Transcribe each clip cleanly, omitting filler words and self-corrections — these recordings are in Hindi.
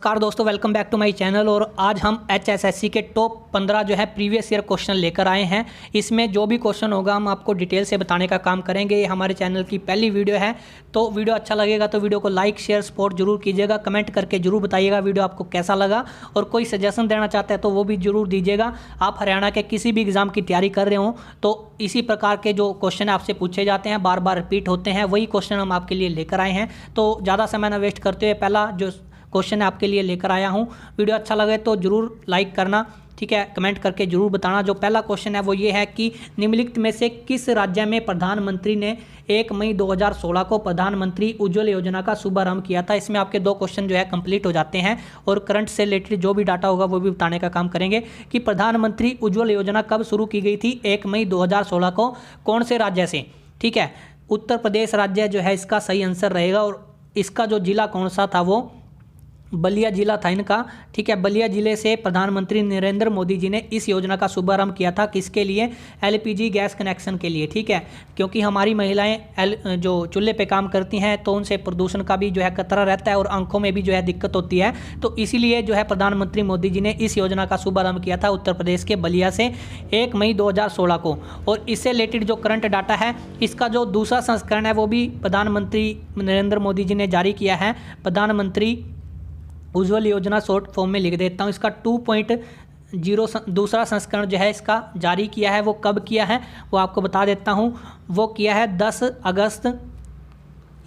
नमस्कार दोस्तों, welcome back to my channel. और आज हम HSSC के टॉप 15 जो है प्रीवियस ईयर क्वेश्चन लेकर आए हैं। इसमें जो भी क्वेश्चन होगा हम आपको डिटेल से बताने का काम करेंगे। ये हमारे चैनल की पहली वीडियो है, तो वीडियो अच्छा लगेगा तो वीडियो को लाइक शेयर सपोर्ट जरूर कीजिएगा। कमेंट करके जरूर बताइएगा वीडियो आपको कैसा लगा, और कोई सजेशन देना चाहते हैं तो वो भी जरूर दीजिएगा। आप हरियाणा के किसी भी एग्ज़ाम की तैयारी कर रहे हो तो इसी प्रकार के जो क्वेश्चन आपसे पूछे जाते हैं, बार बार रिपीट होते हैं, वही क्वेश्चन हम आपके लिए लेकर आए हैं। तो ज़्यादा समय ना वेस्ट करते हुए पहला जो क्वेश्चन आपके लिए लेकर आया हूं। वीडियो अच्छा लगे तो जरूर लाइक करना, ठीक है। कमेंट करके जरूर बताना। जो पहला क्वेश्चन है वो ये है कि निम्नलिखित में से किस राज्य में प्रधानमंत्री ने 1 मई 2016 को प्रधानमंत्री उज्ज्वल योजना का शुभारंभ किया था। इसमें आपके दो क्वेश्चन जो है कंप्लीट हो जाते हैं, और करंट से रिलेटेड जो भी डाटा होगा वो भी बताने का काम करेंगे कि प्रधानमंत्री उज्ज्वल योजना कब शुरू की गई थी 1 मई 2016 को, कौन से राज्य से। ठीक है, उत्तर प्रदेश राज्य जो है इसका सही आंसर रहेगा। और इसका जो जिला कौन सा था वो बलिया जिला था इनका। ठीक है, बलिया जिले से प्रधानमंत्री नरेंद्र मोदी जी ने इस योजना का शुभारंभ किया था। किसके लिए? LPG गैस कनेक्शन के लिए। ठीक है, क्योंकि हमारी महिलाएं जो चूल्हे पे काम करती हैं तो उनसे प्रदूषण का भी जो है खतरा रहता है, और आंखों में भी जो है दिक्कत होती है। तो इसीलिए जो है प्रधानमंत्री मोदी जी ने इस योजना का शुभारंभ किया था उत्तर प्रदेश के बलिया से 1 मई 2016 को। और इससे रिलेटेड जो करंट डाटा है, इसका जो दूसरा संस्करण है वो भी प्रधानमंत्री नरेंद्र मोदी जी ने जारी किया है। प्रधानमंत्री उज्ज्वल योजना शॉर्ट फॉर्म में लिख देता हूँ। इसका 2.0 दूसरा संस्करण जो है इसका जारी किया है। वो कब किया है वो आपको बता देता हूँ। वो किया है 10 अगस्त।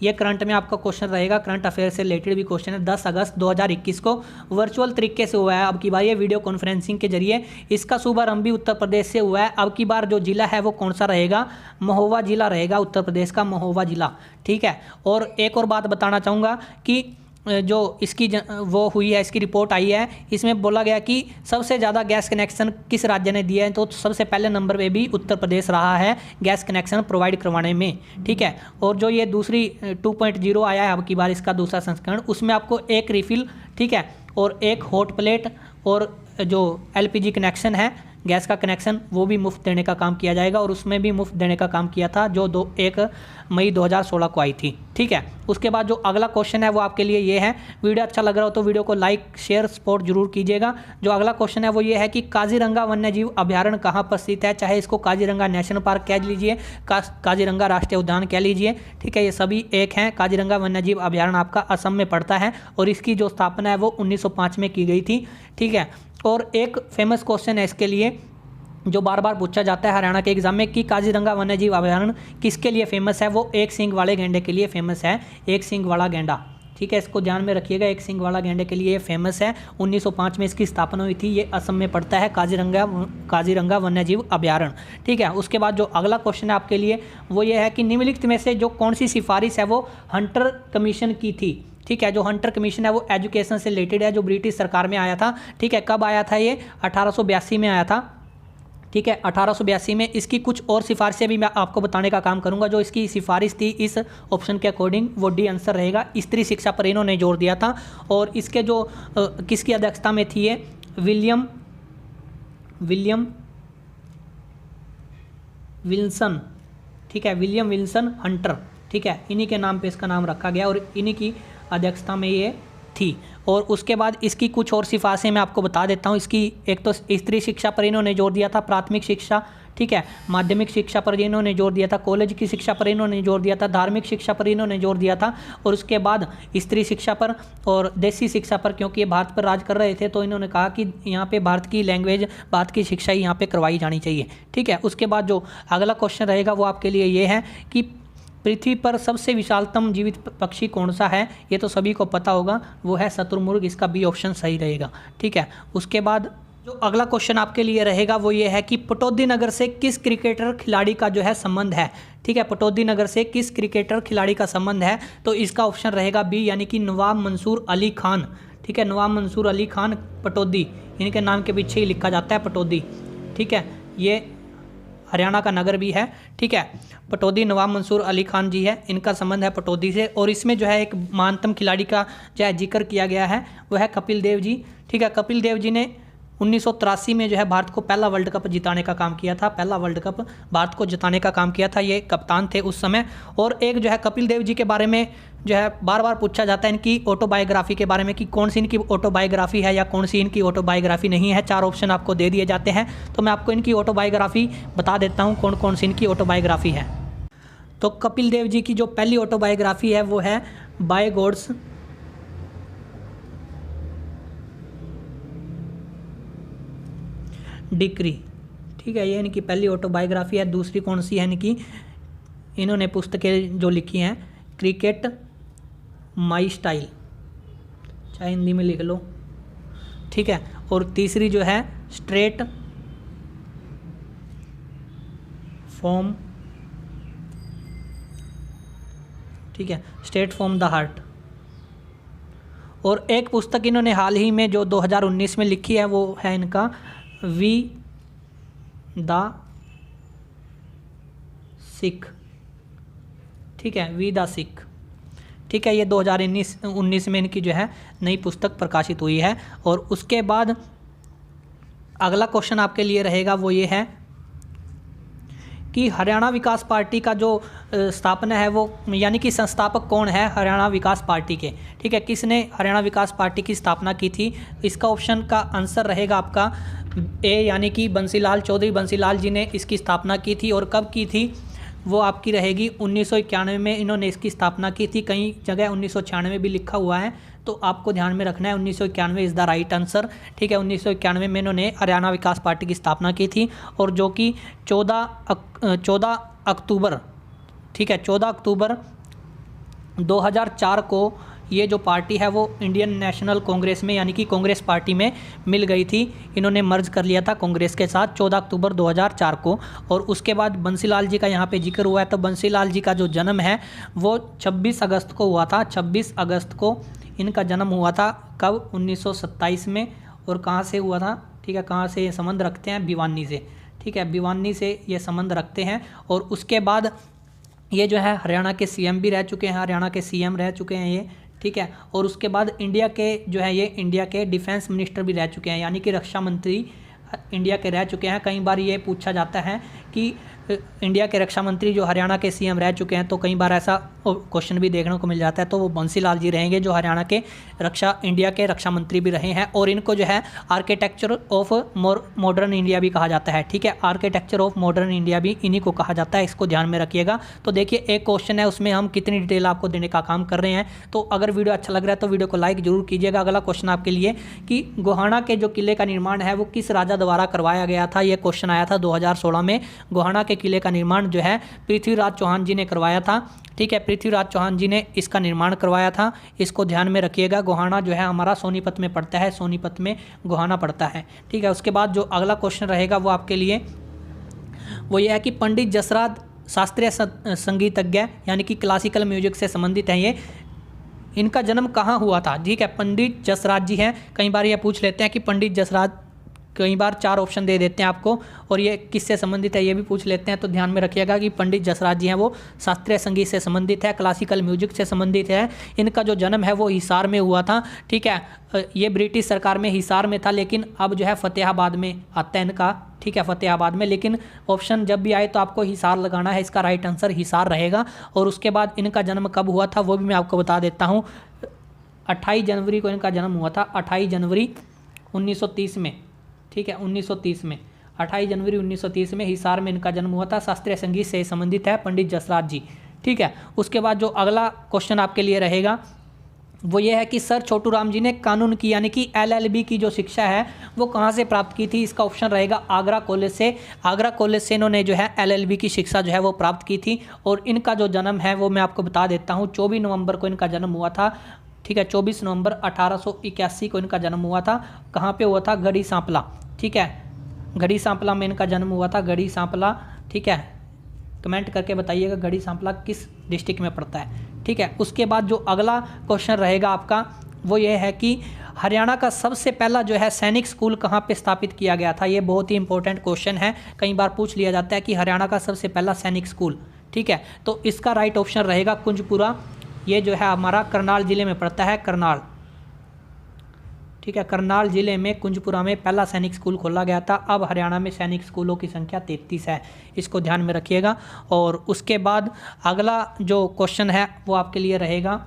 ये करंट में आपका क्वेश्चन रहेगा, करंट अफेयर से रिलेटेड भी क्वेश्चन है। 10 अगस्त 2021 को वर्चुअल तरीके से हुआ है। अब की बार ये वीडियो कॉन्फ्रेंसिंग के जरिए इसका शुभारंभ भी उत्तर प्रदेश से हुआ है। अब की बार जो जिला है वो कौन सा रहेगा? महोबा जिला रहेगा, उत्तर प्रदेश का महोबा जिला। ठीक है, और एक और बात बताना चाहूँगा कि जो इसकी वो हुई है, इसकी रिपोर्ट आई है, इसमें बोला गया कि सबसे ज़्यादा गैस कनेक्शन किस राज्य ने दिया है, तो सबसे पहले नंबर पे भी उत्तर प्रदेश रहा है गैस कनेक्शन प्रोवाइड करवाने में। ठीक है, और जो ये दूसरी 2.0 आया है अब की बार इसका दूसरा संस्करण, उसमें आपको एक रिफिल, ठीक है, और एक हॉट प्लेट, और जो LPG कनेक्शन है गैस का कनेक्शन वो भी मुफ्त देने का काम किया जाएगा। और उसमें भी मुफ्त देने का काम किया था जो 1 मई 2016 को आई थी। ठीक है, उसके बाद जो अगला क्वेश्चन है वो आपके लिए ये है। वीडियो अच्छा लग रहा हो तो वीडियो को लाइक शेयर सपोर्ट जरूर कीजिएगा। जो अगला क्वेश्चन है वो ये है कि काजीरंगा वन्यजीव अभ्यारण्य कहाँ पर स्थित है। चाहे इसको काजीरंगा नेशनल पार्क कह लीजिए, काजीरंगा राष्ट्रीय उद्यान कह लीजिए। ठीक है, ये सभी एक हैं। काजीरंगा वन्यजीव अभ्यारण्य आपका असम में पड़ता है, और इसकी जो स्थापना है वो 1905 में की गई थी। ठीक है, और एक फेमस क्वेश्चन है इसके लिए जो बार बार पूछा जाता है हरियाणा के एग्जाम में कि काजीरंगा वन्यजीव अभ्यारण्य किसके लिए फेमस है। वो एक सींग वाले गैंडे के लिए फेमस है, एक सींग वाला गैंडा। ठीक है, इसको ध्यान में रखिएगा, एक सींग वाला गैंडे के लिए फेमस है। 1905 में इसकी स्थापना हुई थी। ये असम में पड़ता है काजीरंगा वन्यजीव अभ्यारण्य। ठीक है, उसके बाद जो अगला क्वेश्चन है आपके लिए वो ये है कि निम्नलिखित में से जो कौन सी सिफारिश है वो हंटर कमीशन की थी। ठीक है, जो हंटर कमीशन है वो एजुकेशन से रिलेटेड है, जो ब्रिटिश सरकार में आया था। ठीक है, कब आया था ये? 1882 में आया था। ठीक है, 1882 में। इसकी कुछ और सिफारिशें भी मैं आपको बताने का काम करूंगा। जो इसकी सिफारिश थी इस ऑप्शन के अकॉर्डिंग वो डी आंसर रहेगा। स्त्री शिक्षा पर इन्होंने जोर दिया था। और इसके जो किसकी अध्यक्षता में थी ये? William Wilson. ठीक है, विलियम विल्सन हंटर। ठीक है, इन्हीं के नाम पे इसका नाम रखा गया, और इन्हीं की अध्यक्षता में ये थी। और उसके बाद इसकी कुछ और सिफारिशें मैं आपको बता देता हूँ। इसकी एक तो स्त्री शिक्षा पर इन्होंने जोर दिया था, प्राथमिक शिक्षा, ठीक है, माध्यमिक शिक्षा पर इन्होंने जोर दिया था, कॉलेज की शिक्षा पर इन्होंने जोर दिया था, धार्मिक शिक्षा पर इन्होंने जोर दिया था, और उसके बाद स्त्री शिक्षा पर और देसी शिक्षा पर, क्योंकि ये भारत पर राज कर रहे थे तो इन्होंने कहा कि यहाँ पे भारत की लैंग्वेज, भारत की शिक्षा ही यहाँ पे करवाई जानी चाहिए। ठीक है, उसके बाद जो अगला क्वेश्चन रहेगा वो आपके लिए ये है कि पृथ्वी पर सबसे विशालतम जीवित पक्षी कौन सा है। ये तो सभी को पता होगा, वो है शुतुरमुर्ग। इसका बी ऑप्शन सही रहेगा। ठीक है, उसके बाद जो अगला क्वेश्चन आपके लिए रहेगा वो ये है कि पटौदी नगर से किस क्रिकेटर खिलाड़ी का जो है संबंध है। ठीक है, पटौदी नगर से किस क्रिकेटर खिलाड़ी का संबंध है, तो इसका ऑप्शन रहेगा बी, यानी कि नवाब मंसूर अली खान। ठीक है, नवाब मंसूर अली खान पटौदी, इनके नाम के पीछे ही लिखा जाता है पटौदी। ठीक है, ये हरियाणा का नगर भी है। ठीक है, पटौदी नवाब मंसूर अली खान जी है, इनका संबंध है पटौदी से। और इसमें जो है एक महानतम खिलाड़ी का जो है जिक्र किया गया है वो है कपिल देव जी। ठीक है, कपिल देव जी ने 1983 में जो है भारत को पहला वर्ल्ड कप जिताने का काम किया था, पहला वर्ल्ड कप भारत को जिताने का काम किया था, ये कप्तान थे उस समय। और एक जो है कपिल देव जी के बारे में जो है बार बार पूछा जाता है इनकी ऑटोबायोग्राफी के बारे में कि कौन सी इनकी ऑटोबायोग्राफी है या कौन सी इनकी ऑटोबायोग्राफी नहीं है। 4 ऑप्शन आपको दे दिए जाते हैं, तो मैं आपको इनकी ऑटोबायोग्राफी बता देता हूँ कौन कौन सी इनकी ऑटोबायोग्राफी है। तो कपिल देव जी की जो पहली ऑटोबायोग्राफी है वो है बाय गॉड्स डिक्री, ठीक है, ये इनकी पहली ऑटोबायोग्राफी है। दूसरी कौन सी है इनकी, इन्होंने पुस्तकें जो लिखी हैं क्रिकेट माई स्टाइल, चाहे हिंदी में लिख लो, ठीक है। और तीसरी जो है स्ट्रेट फ्रॉम, ठीक है, स्ट्रेट फ्रॉम द हार्ट। और एक पुस्तक इन्होंने हाल ही में जो 2019 में लिखी है वो है इनका वी द सिख, ठीक है, वी द सिख, ठीक है। ये 2019 में इनकी जो है नई पुस्तक प्रकाशित हुई है। और उसके बाद अगला क्वेश्चन आपके लिए रहेगा वो ये है कि हरियाणा विकास पार्टी का जो स्थापना है वो यानी कि संस्थापक कौन है हरियाणा विकास पार्टी के, ठीक है, किसने हरियाणा विकास पार्टी की स्थापना की थी। इसका ऑप्शन का आंसर रहेगा आपका ए यानी कि बंसीलाल चौधरी बंसीलाल जी ने इसकी स्थापना की थी। और कब की थी वो आपकी रहेगी 1991 में इन्होंने इसकी स्थापना की थी। कई जगह 1996 भी लिखा हुआ है, तो आपको ध्यान में रखना है 1991 इज़ द राइट आंसर, ठीक है। 1991 में इन्होंने हरियाणा विकास पार्टी की स्थापना की थी और जो कि 14 अक्टूबर, ठीक है, 14 अक्टूबर 2004 को ये जो पार्टी है वो इंडियन नेशनल कांग्रेस में यानी कि कांग्रेस पार्टी में मिल गई थी। इन्होंने मर्ज कर लिया था कांग्रेस के साथ 14 अक्टूबर 2004 को। और उसके बाद बंसीलाल जी का यहाँ पे जिक्र हुआ है, तो बंसीलाल जी का जो जन्म है वो 26 अगस्त को हुआ था। 26 अगस्त को इनका जन्म हुआ था। कब? 1927 में। और कहाँ से हुआ था, ठीक है, कहाँ से ये संबंध रखते हैं? भिवानी से, ठीक है, भिवानी से ये संबंध रखते हैं। और उसके बाद ये जो है हरियाणा के सीएम भी रह चुके हैं, हरियाणा के सीएम रह चुके हैं ये, ठीक है। और उसके बाद इंडिया के जो है ये इंडिया के डिफेंस मिनिस्टर भी रह चुके हैं, यानी कि रक्षा मंत्री इंडिया के रह चुके हैं। कई बार ये पूछा जाता है कि इंडिया के रक्षा मंत्री जो हरियाणा के सीएम रह चुके हैं, तो कई बार ऐसा क्वेश्चन भी देखने को मिल जाता है, तो वो बंसीलाल जी रहेंगे जो हरियाणा के इंडिया के रक्षा मंत्री भी रहे हैं। और इनको जो है आर्किटेक्चर ऑफ मॉडर्न इंडिया भी कहा जाता है, ठीक है, आर्किटेक्चर ऑफ मॉडर्न इंडिया भी इन्हीं को कहा जाता है, इसको ध्यान में रखिएगा। तो देखिए एक क्वेश्चन है, उसमें हम कितनी डिटेल आपको देने का काम कर रहे हैं। तो अगर वीडियो अच्छा लग रहा है तो वीडियो को लाइक जरूर कीजिएगा। अगला क्वेश्चन आपके लिए कि गोहाना के जो किले का निर्माण है वो किस राजा द्वारा करवाया गया था। ये क्वेश्चन आया था 2016 में। गोहाना के किले का निर्माण जो है पृथ्वीराज चौहान जी ने करवाया था, ठीक है, पृथ्वीराज चौहान जी ने इसका निर्माण करवाया था, इसको ध्यान में रखिएगा। गोहाना जो है हमारा सोनीपत में पड़ता है, सोनीपत में गोहाना पड़ता है, ठीक है। उसके बाद जो अगला क्वेश्चन रहेगा वो आपके लिए वो ये है कि पंडित जसराज शास्त्रीय संगीतज्ञ यानी कि क्लासिकल म्यूजिक से संबंधित है ये, इनका जन्म कहाँ हुआ था, ठीक है। पंडित जसराज जी हैं, कई बार ये पूछ लेते हैं कि पंडित जसराज, कई बार 4 ऑप्शन दे देते हैं आपको, और ये किससे संबंधित है ये भी पूछ लेते हैं। तो ध्यान में रखिएगा कि पंडित जसराज जी हैं वो शास्त्रीय संगीत से संबंधित है, क्लासिकल म्यूजिक से संबंधित है। इनका जो जन्म है वो हिसार में हुआ था, ठीक है। ये ब्रिटिश सरकार में हिसार में था, लेकिन अब जो है फतेहाबाद में आता है इनका, ठीक है, फतेहाबाद में। लेकिन ऑप्शन जब भी आए तो आपको हिसार लगाना है, इसका राइट आंसर हिसार रहेगा। और उसके बाद इनका जन्म कब हुआ था वो भी मैं आपको बता देता हूँ। 28 जनवरी को इनका जन्म हुआ था, 28 जनवरी 1930 में, ठीक है, 1930 में, 28 जनवरी 1930 में हिसार में इनका जन्म हुआ था। शास्त्रीय संगीत से संबंधित है पंडित जसराज जी, ठीक है। उसके बाद जो अगला क्वेश्चन आपके लिए रहेगा वो ये है कि सर छोटू राम जी ने कानून की यानी कि LLB की जो शिक्षा है वो कहाँ से प्राप्त की थी। इसका ऑप्शन रहेगा आगरा कॉलेज से। आगरा कॉलेज से इन्होंने जो है LLB की शिक्षा जो है वो प्राप्त की थी। और इनका जो जन्म है वो मैं आपको बता देता हूँ, 24 नवंबर को इनका जन्म हुआ था, ठीक है, 24 नवंबर 1881 को इनका जन्म हुआ था। कहाँ पे हुआ था? गढ़ी सांपला, ठीक है, गढ़ी सांपला में इनका जन्म हुआ था, गढ़ी सांपला, ठीक है। कमेंट करके बताइएगा गढ़ी सांपला किस डिस्ट्रिक्ट में पड़ता है, ठीक है। उसके बाद जो अगला क्वेश्चन रहेगा आपका वो ये है कि हरियाणा का सबसे पहला जो है सैनिक स्कूल कहाँ पे स्थापित किया गया था। ये बहुत ही इंपॉर्टेंट क्वेश्चन है, कई बार पूछ लिया जाता है कि हरियाणा का सबसे पहला सैनिक स्कूल, ठीक है। तो इसका राइट ऑप्शन रहेगा कुंजपुरा। ये जो है हमारा करनाल ज़िले में पड़ता है, करनाल, ठीक है, करनाल जिले में कुंजपुरा में पहला सैनिक स्कूल खोला गया था। अब हरियाणा में सैनिक स्कूलों की संख्या 33 है, इसको ध्यान में रखिएगा। और उसके बाद अगला जो क्वेश्चन है वो आपके लिए रहेगा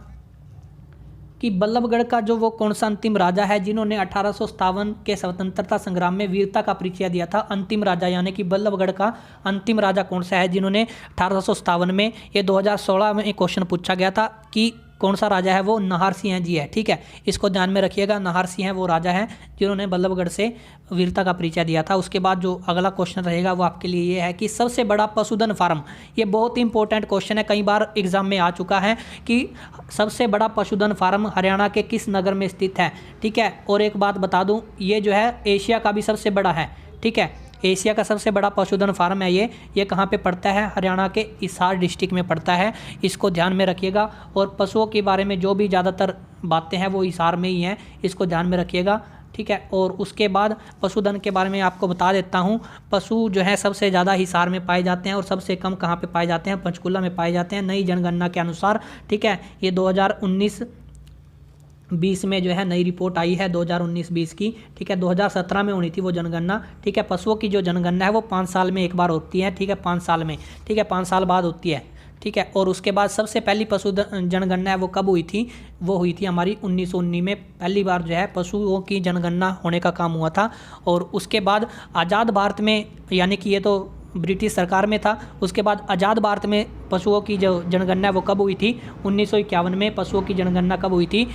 कि बल्लभगढ़ का जो वो कौन सा अंतिम राजा है जिन्होंने 1857 के स्वतंत्रता संग्राम में वीरता का परिचय दिया था। अंतिम राजा यानी कि बल्लभगढ़ का अंतिम राजा कौन सा है जिन्होंने 1857 में, ये 2016 में एक क्वेश्चन पूछा गया था कि कौन सा राजा है, वो नाहर सिंह जी है। ठीक है, इसको ध्यान में रखिएगा, नाहर सिंह वो राजा है जिन्होंने बल्लभगढ़ से वीरता का परिचय दिया था। उसके बाद जो अगला क्वेश्चन रहेगा वो आपके लिए ये है कि सबसे बड़ा पशुधन फार्म, ये बहुत ही इंपॉर्टेंट क्वेश्चन है, कई बार एग्जाम में आ चुका है कि सबसे बड़ा पशुधन फार्म हरियाणा के किस नगर में स्थित है। ठीक है, और एक बात बता दूँ, ये जो है एशिया का भी सबसे बड़ा है। ठीक है, एशिया का सबसे बड़ा पशुधन फार्म है ये कहाँ पे पड़ता है, हरियाणा के हिसार डिस्ट्रिक्ट में पड़ता है, इसको ध्यान में रखिएगा। और पशुओं के बारे में जो भी ज़्यादातर बातें हैं वो हिसार में ही हैं, इसको ध्यान में रखिएगा। ठीक है, और उसके बाद पशुधन के बारे में आपको बता देता हूँ। पशु जो है सबसे ज़्यादा हिसार में पाए जाते हैं और सबसे कम कहाँ पे पाए जाते हैं, पंचकुला में पाए जाते हैं नई जनगणना के अनुसार। ठीक है, ये 2019-20 में जो है नई रिपोर्ट आई है 2019-20 की। ठीक है, 2017 में होनी थी वो जनगणना। ठीक है, पशुओं की जो जनगणना है वो 5 साल में एक बार होती है। ठीक है, 5 साल में, ठीक है, 5 साल बाद होती है। ठीक है, और उसके बाद सबसे पहली पशु जनगणना है वो कब हुई थी, वो हुई थी हमारी 1919 में, पहली बार जो है पशुओं की जनगणना होने का काम हुआ था। और उसके बाद आज़ाद भारत में, यानी कि ये तो ब्रिटिश सरकार में था, उसके बाद आज़ाद भारत में पशुओं की जो जनगणना है वो कब हुई थी, 1951 में पशुओं की जनगणना कब हुई थी,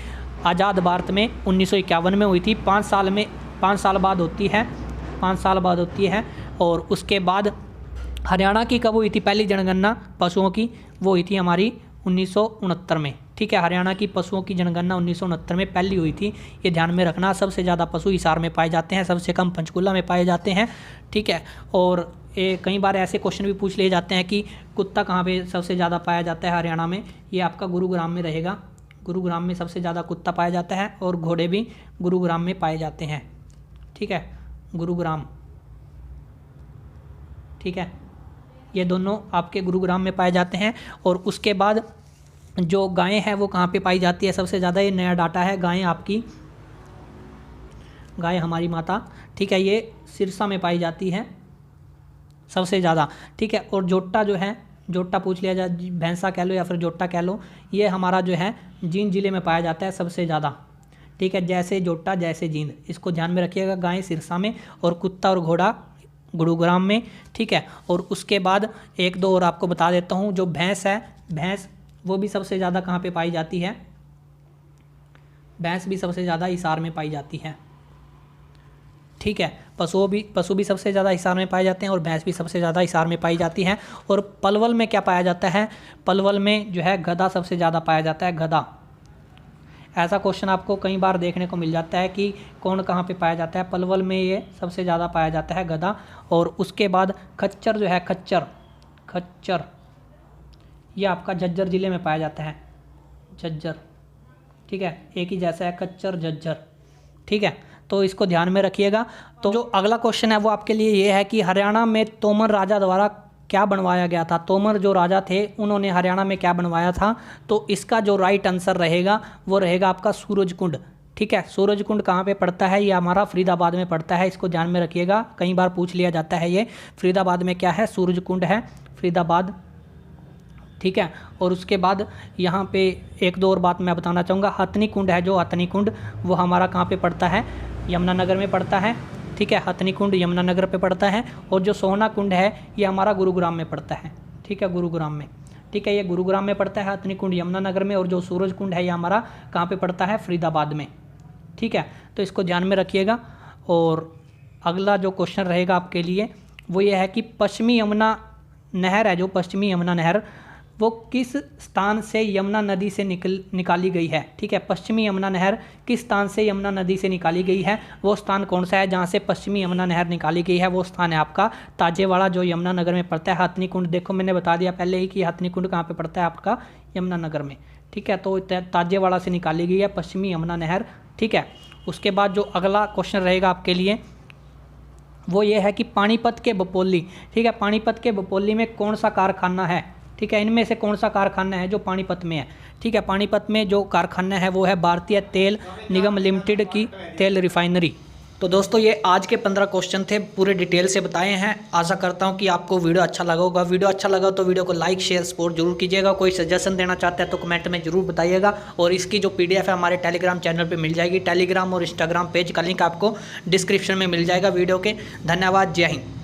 आज़ाद भारत में 1951 में हुई थी। 5 साल बाद होती है, 5 साल बाद होती है। और उसके बाद हरियाणा की कब हुई थी पहली जनगणना पशुओं की, वो हुई थी हमारी 1969 में। ठीक है, हरियाणा की पशुओं की जनगणना 1969 में पहली हुई थी, ये ध्यान में रखना। सबसे ज़्यादा पशु हिसार में पाए जाते हैं, सबसे कम पंचकुला में पाए जाते हैं। ठीक है, और कई बार ऐसे क्वेश्चन भी पूछ लिए जाते हैं कि कुत्ता कहाँ पे सबसे ज़्यादा पाया जाता है हरियाणा में, ये आपका गुरुग्राम में रहेगा। गुरुग्राम में सबसे ज़्यादा कुत्ता पाया जाता है और घोड़े भी गुरुग्राम में पाए जाते हैं। ठीक है, गुरुग्राम, ठीक है, ये दोनों आपके गुरुग्राम में पाए जाते हैं। और उसके बाद जो गायें हैं वो कहाँ पे पाई जाती है सबसे ज़्यादा, ये नया डाटा है। गायें आपकी, गाय हमारी माता, ठीक है, ये सिरसा में पाई जाती है सबसे ज़्यादा। ठीक है, और जोटा जो है, जोटा पूछ लिया जाए, भैंसा कह लो या फिर जोटा कह लो, ये हमारा जो है जींद जिले में पाया जाता है सबसे ज़्यादा। ठीक है, जैसे जोटा जैसे जींद, इसको ध्यान में रखिएगा। गाय सिरसा में और कुत्ता और घोड़ा गुरुग्राम में। ठीक है, और उसके बाद एक दो और आपको बता देता हूँ। जो भैंस है, भैंस वो भी सबसे ज़्यादा कहाँ पे पाई जाती है, भैंस भी सबसे ज़्यादा हिसार में पाई जाती है। ठीक है, पशु भी सबसे ज़्यादा हिसार में पाए जाते हैं और भैंस भी सबसे ज़्यादा हिसार में पाई जाती हैं। और पलवल में क्या पाया जाता है, पलवल में जो है गधा सबसे ज़्यादा पाया जाता है, गधा। ऐसा क्वेश्चन आपको कई बार देखने को मिल जाता है कि कौन कहाँ पे पाया जाता है, पलवल में ये सबसे ज़्यादा पाया जाता है, गधा। और उसके बाद खच्चर जो है, खच्चर ये आपका झज्जर ज़िले में पाया जाता है, झज्जर। ठीक है, एक ही जैसा है, खच्चर झज्जर। ठीक है, तो इसको ध्यान में रखिएगा। तो जो अगला क्वेश्चन है वो आपके लिए ये है कि हरियाणा में तोमर राजा द्वारा क्या बनवाया गया था। तोमर जो राजा थे उन्होंने हरियाणा में क्या बनवाया था, तो इसका जो राइट आंसर रहेगा वो रहेगा आपका सूरज कुंड। ठीक है, सूरज कुंड कहाँ पे पड़ता है, ये हमारा फरीदाबाद में पड़ता है, इसको ध्यान में रखिएगा, कई बार पूछ लिया जाता है ये। फरीदाबाद में क्या है, सूरज कुंड है, फरीदाबाद। ठीक है, और उसके बाद यहाँ पे एक दो और बात मैं बताना चाहूँगा। हथनी कुंड है, जो हथनी कुंड वो हमारा कहाँ पे पड़ता है, यमुनानगर में पड़ता है। ठीक है, हथनी कुंड यमुनानगर पे पड़ता है। और जो सोहना कुंड है ये हमारा गुरुग्राम में पड़ता है। ठीक है, गुरुग्राम में। ठीक है, ये गुरुग्राम में पड़ता है, हथनी कुंड यमुनानगर में। और जो सूरज कुंड है ये हमारा कहाँ पे पड़ता है, फरीदाबाद में। ठीक है, तो इसको ध्यान में रखिएगा। और अगला जो क्वेश्चन रहेगा आपके लिए वो ये है कि पश्चिमी यमुना नहर है, जो पश्चिमी यमुना नहर वो किस स्थान से यमुना नदी से निकाली गई है। ठीक है, पश्चिमी यमुना नहर किस स्थान से यमुना नदी से निकाली गई है, वो स्थान कौन सा है जहाँ से पश्चिमी यमुना नहर निकाली गई है, वो स्थान है आपका ताजेवाड़ा, जो यमुनानगर में पड़ता है। हथनी कुंड देखो मैंने बता दिया पहले ही कि हथनी कुंड कहाँ पे पड़ता है, आपका यमुनानगर में। ठीक है, तो ताजेवाड़ा से निकाली गई है पश्चिमी यमुना नहर। ठीक है, उसके बाद जो अगला क्वेश्चन रहेगा आपके लिए वो ये है कि पानीपत के बपोली, ठीक है, पानीपत के बपोली में कौन सा कारखाना है। ठीक है। इनमें से कौन सा कारखाना है जो पानीपत में है? ठीक है, पानीपत में जो कारखाना है वो है भारतीय तेल निगम लिमिटेड की तेल रिफाइनरी। तो दोस्तों ये आज के 15 क्वेश्चन थे, पूरे डिटेल से बताए हैं। आशा करता हूँ कि आपको वीडियो अच्छा लगा होगा। वीडियो अच्छा लगा तो वीडियो को लाइक शेयर सपोर्ट जरूर कीजिएगा। कोई सजेशन देना चाहते हैं तो कमेंट में जरूर बताइएगा। और इसकी जो PDF है हमारे टेलीग्राम चैनल पे मिल जाएगी। टेलीग्राम और इंस्टाग्राम पेज का लिंक आपको डिस्क्रिप्शन में मिल जाएगा वीडियो के। धन्यवाद, जय हिंद।